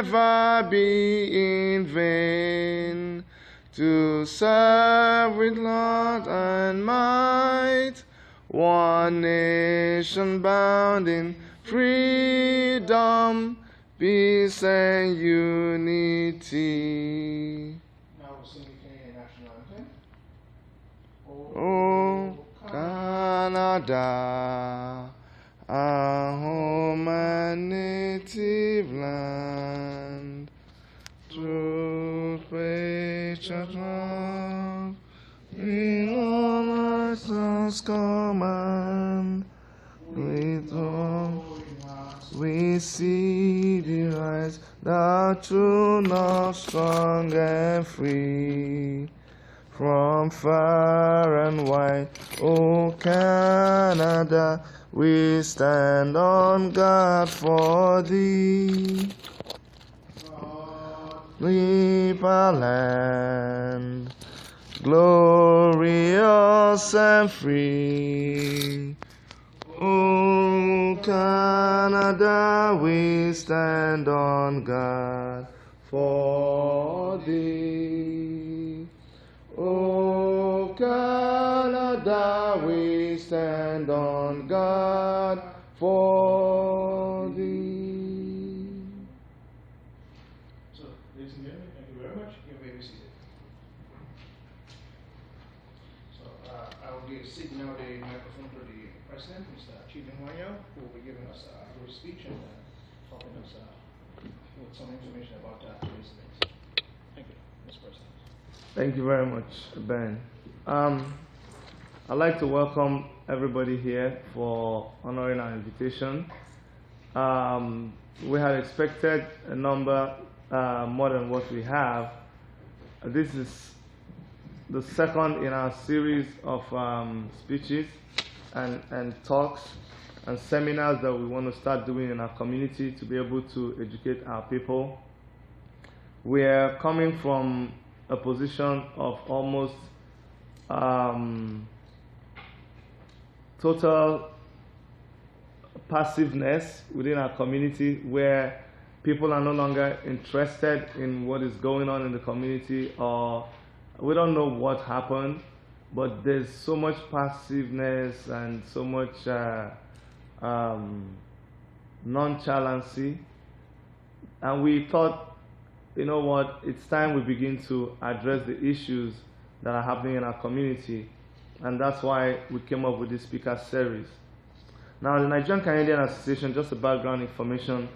never be in vain. To serve with Lord and might, one nation bound in freedom, peace and unity. Now we'll sing the Canadian national anthem. Oh, Canada, our home and native land, through patience love, in all license command, with all we see the rise, the true north, strong and free. From far and wide, O Canada, we stand on guard for thee. Leave our land, glorious and free. O Canada, we stand on guard for thee. O Canada, we stand on guard for thee. So, ladies and gentlemen, thank you very much. You may be seated. So, I will give now the microphone to the President, Mr. Chief Nwanyo, who will be giving us a brief speech and helping us with some information about today's event. Thank you, Mr. President. Thank you very much, Ben. I'd like to welcome everybody here for honoring our invitation. We had expected a number more than what we have. This is the second in our series of speeches and talks and seminars that we want to start doing in our community to be able to educate our people. We are coming from a position of almost total passiveness within our community, where people are no longer interested in what is going on in the community, or we don't know what happened, but there's so much passiveness and so much nonchalancy, and we thought, you know what, it's time we begin to address the issues that are happening in our community, and that's why we came up with this speaker series. Now, the Nigerian Canadian Association, just a background information,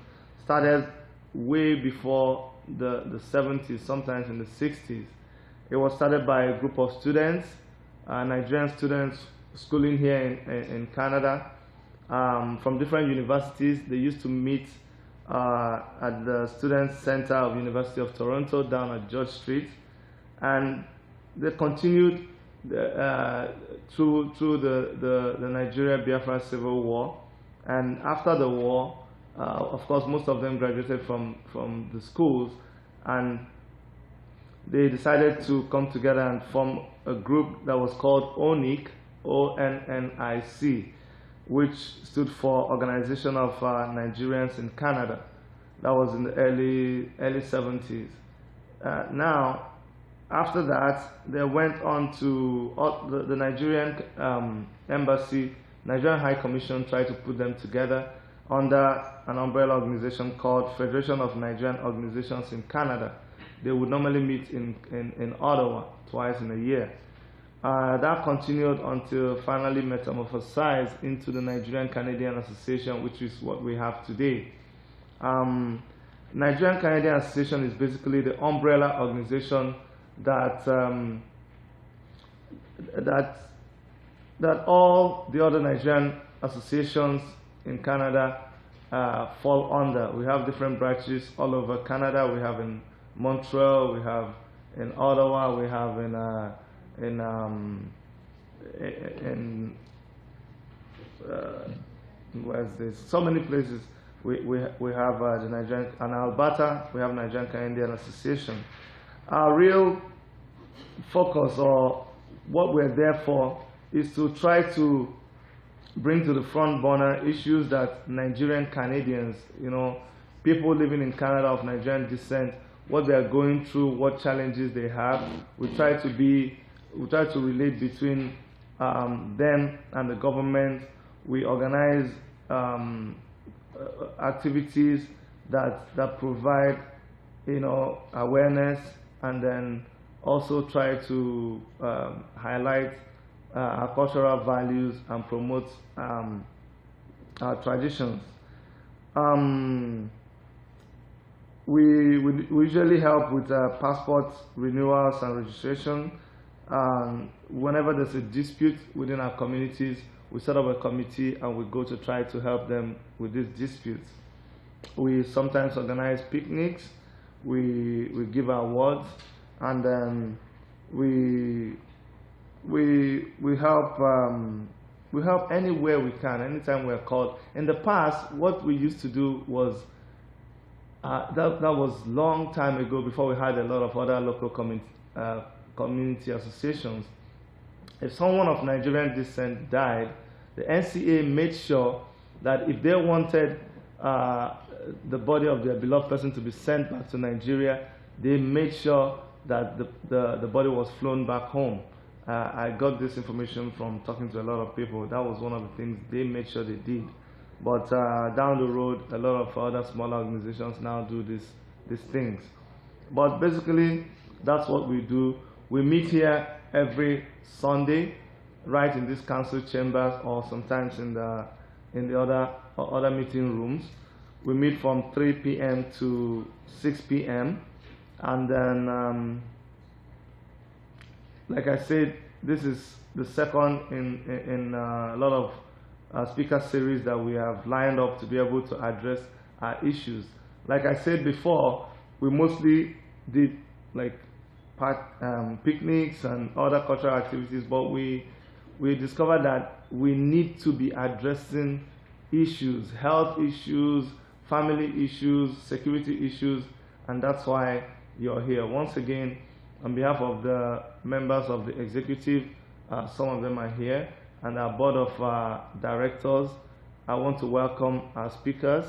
started way before the 70s, sometimes in the 60s. It was started by a group of students, Nigerian students schooling here in Canada, from different universities. They used to meet at the Student Center of University of Toronto down at George Street, and they continued through the Nigeria-Biafra Civil War. And after the war, of course, most of them graduated from the schools, and they decided to come together and form a group that was called ONIC, ONNIC, which stood for Organization of Nigerians in Canada. That was in the early 70s. Now, after that, they went on to the Nigerian embassy. Nigerian High Commission tried to put them together under an umbrella organization called Federation of Nigerian Organizations in Canada. They would normally meet in Ottawa twice in a year. That continued until finally metamorphosized into the Nigerian Canadian Association, which is what we have today. Nigerian Canadian Association is basically the umbrella organization that all the other Nigerian associations in Canada fall under. We have different branches all over Canada. We have in Montreal, we have in Ottawa, we have where's this? So many places. We have the Nigerian, and Alberta, we have Nigerian Canadian Association. Our real focus, or what we're there for, is to try to bring to the front burner issues that Nigerian Canadians, people living in Canada of Nigerian descent, what they are going through, what challenges they have. We try to relate between them and the government. We organize activities that provide, awareness, and then also try to highlight our cultural values and promote our traditions. We usually help with passport renewals and registration. Whenever there's a dispute within our communities, we set up a committee and we go to try to help them with these disputes. We sometimes organize picnics, we give awards, and then we help anywhere we can, anytime we're called. In the past, what we used to do was that was long time ago, before we had a lot of other local community associations. If someone of Nigerian descent died, the NCA made sure that if they wanted the body of their beloved person to be sent back to Nigeria, they made sure that the body was flown back home. I got this information from talking to a lot of people. That was one of the things they made sure they did. But down the road, a lot of other smaller organizations now do these things. But basically, that's what we do. We meet here every Sunday, right in this council chambers, or sometimes in the other meeting rooms. We meet from 3 p.m. to 6 p.m. and then, like I said, this is the second in a lot of speaker series that we have lined up to be able to address our issues. Like I said before, we mostly did like picnics and other cultural activities, but we discovered that we need to be addressing issues, health issues, family issues, security issues, and that's why you're here. Once again, on behalf of the members of the executive, some of them are here, and our board of directors, I want to welcome our speakers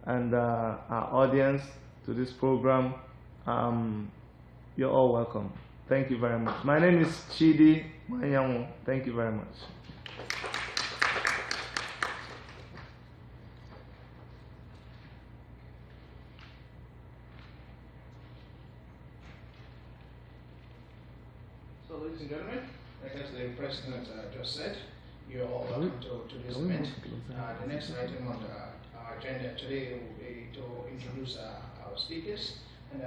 and our audience to this program. You're all welcome. Thank you very much. My name is Chidi Manyanwu. Thank you very much. So, ladies and gentlemen, like as the president just said, you're all welcome to this event. The next item on our agenda today will be to introduce our speakers. And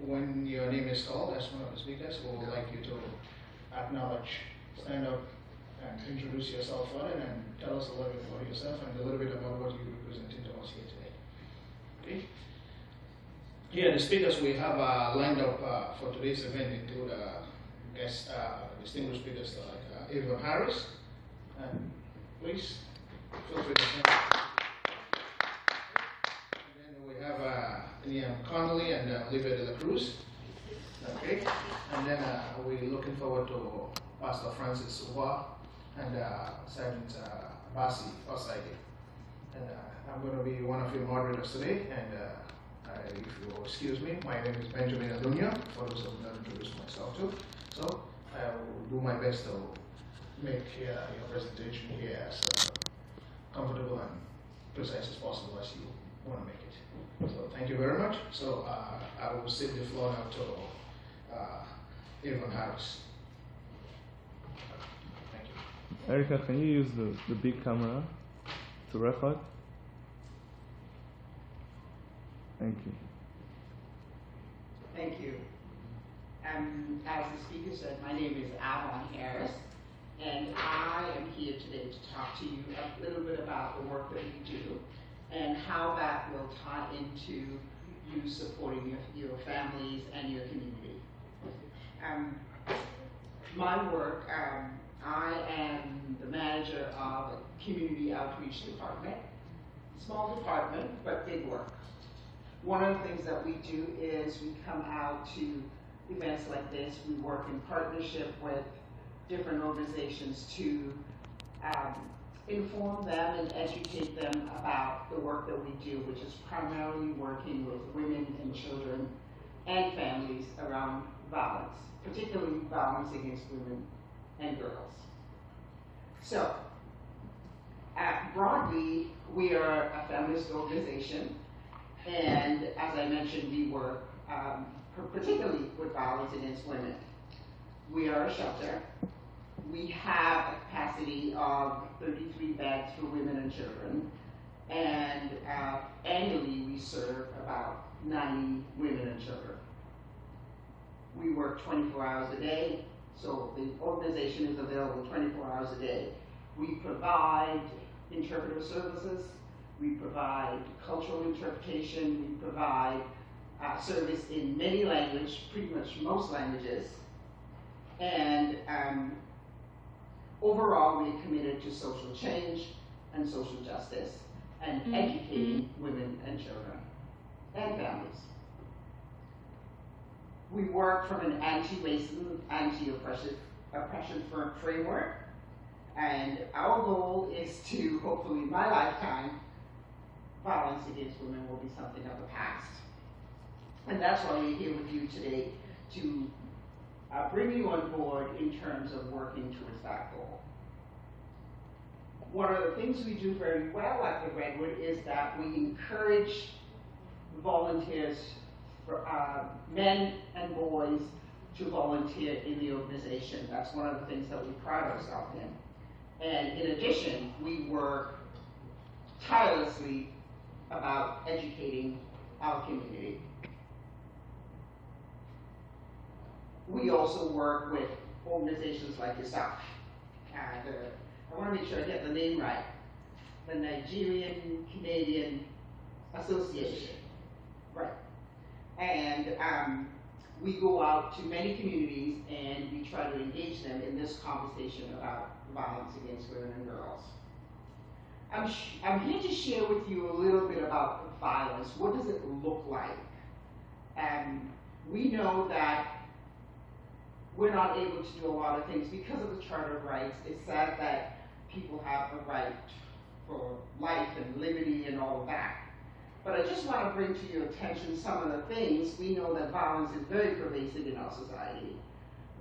when your name is called as one of the speakers, we would like you to acknowledge, stand up, and introduce yourself further, and tell us a little bit about yourself and a little bit about what you're representing to us here today. Okay? Here, the speakers we have lined up for today's event include guest distinguished speakers like Avon Harris, and please feel free to stand up. And then we have Liam Connolly and Olivia de la Cruz. Okay, and then we're looking forward to Pastor Francis Uwa and Sergeant Basi Osaide. And I'm going to be one of your moderators today, and if you will excuse me, my name is Benjamin Adunya, for those who have not introduced myself too. So I will do my best to make your presentation here as comfortable and precise as possible as you want to make it. So thank you very much. So I will cede the floor now to Avon Harris. Thank you. Erica, can you use the big camera to record? Thank you. Thank you. As the speaker said, my name is Avon Harris, and I am here today to talk to you a little bit about the work that we do and how that will tie into you supporting your families and your community. My work, I am the manager of a community outreach department. Small department, but big work. One of the things that we do is we come out to events like this. We work in partnership with different organizations to inform them and educate them about the work that we do, which is primarily working with women and children and families around violence, particularly violence against women and girls. So, broadly, we are a feminist organization, and as I mentioned, we work particularly with violence against women. We are a shelter. We have a capacity of 33 beds for women and children, and annually we serve about 90 women and children. We work 24 hours a day, so the organization is available 24 hours a day. We provide interpretive services, we provide cultural interpretation, we provide service in many languages, pretty much most languages, and overall we're committed to social change and social justice and educating women and children and families. We work from an anti-racism, anti-oppression framework, and our goal is to, hopefully in my lifetime, violence against women will be something of the past. And that's why we're here with you today, to bring you on board in terms of working towards that goal. One of the things we do very well at the Redwood is that we encourage volunteers, for men and boys, to volunteer in the organization. That's one of the things that we pride ourselves in. And in addition, we work tirelessly about educating our community. We also work with organizations like yourself. I want to make sure I get the name right. The Nigerian Canadian Association. Right. And we go out to many communities and we try to engage them in this conversation about violence against women and girls. I'm here to share with you a little bit about violence. What does it look like? We know that we're not able to do a lot of things because of the Charter of Rights. It's sad that people have a right for life and liberty and all of that. But I just want to bring to your attention some of the things. We know that violence is very pervasive in our society.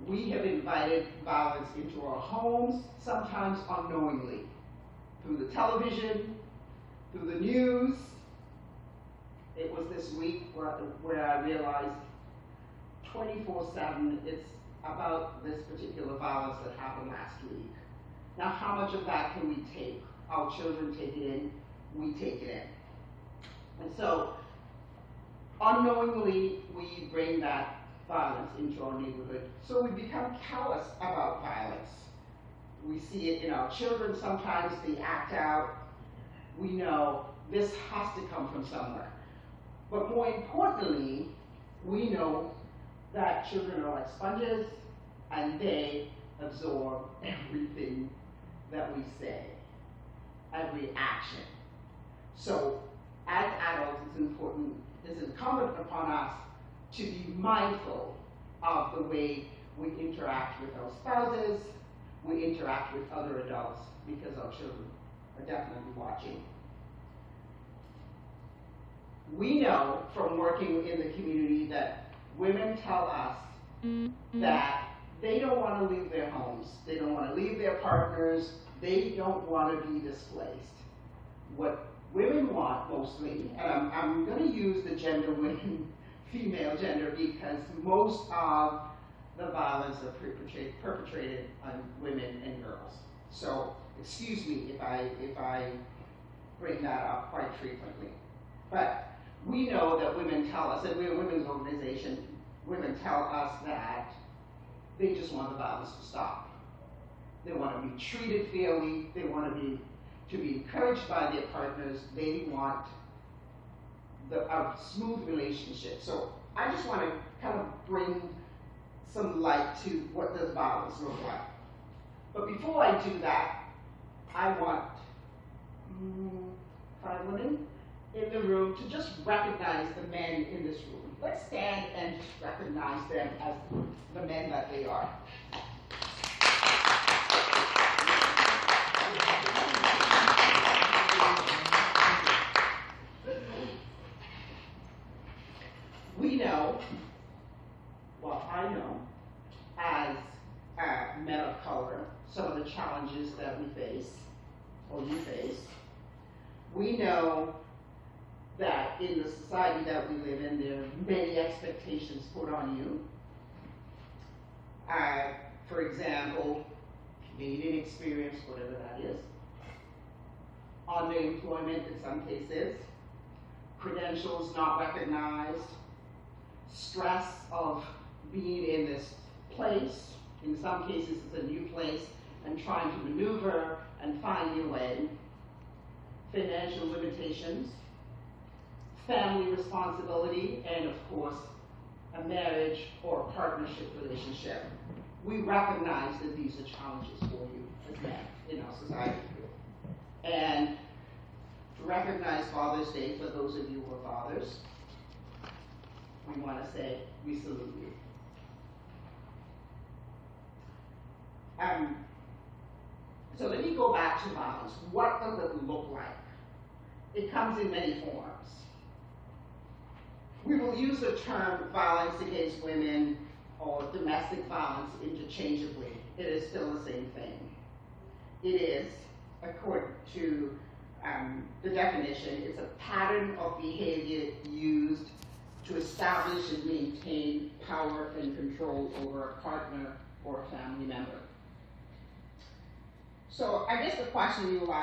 We have invited violence into our homes, sometimes unknowingly, through the television, through the news. It was this week where I realized 24/7, it's about this particular violence that happened last week. Now, how much of that can we take? Our children take it in, we take it in. And so, unknowingly, we bring that violence into our neighborhood. So we become callous about violence. We see it in our children sometimes, they act out. We know this has to come from somewhere. But more importantly, we know that children are like sponges and they absorb everything that we say, every action. So as adults, it's incumbent upon us to be mindful of the way we interact with our spouses, we interact with other adults, because our children are definitely watching. We know from working in the community that women tell us that they don't want to leave their homes, they don't want to leave their partners, they don't want to be displaced. What women want mostly, and I'm going to use the gender women, female gender, because most of the violence are perpetrated on women and girls. So excuse me if I bring that up quite frequently. But we know that women tell us, and we're a women's organization, women tell us that they just want the violence to stop. They want to be treated fairly, they want to be encouraged by their partners, they want a smooth relationship. So I just want to kind of bring some light to what does violence look like. But before I do that, I want 5 women in the room to just recognize the men in this room. Let's stand and just recognize them as the men that they are. We know, well, I know, as men of color, some of the challenges that we face, or you face. We know that in the society that we live in, there are many expectations put on you. For example, dating experience, whatever that is. Underemployment in some cases. Credentials not recognized. Stress of being in this place. In some cases, it's a new place, and trying to maneuver and find your way. Financial limitations. Family responsibility, and of course, a marriage or a partnership relationship. We recognize that these are challenges for you as men in our society. And to recognize Father's Day for those of you who are fathers, we want to say we salute you. So let me go back to violence. What does it look like? It comes in many forms. We will use the term violence against women or domestic violence interchangeably. It is still the same thing. It is, according to the definition, it's a pattern of behavior used to establish and maintain power and control over a partner or a family member. So I guess the question you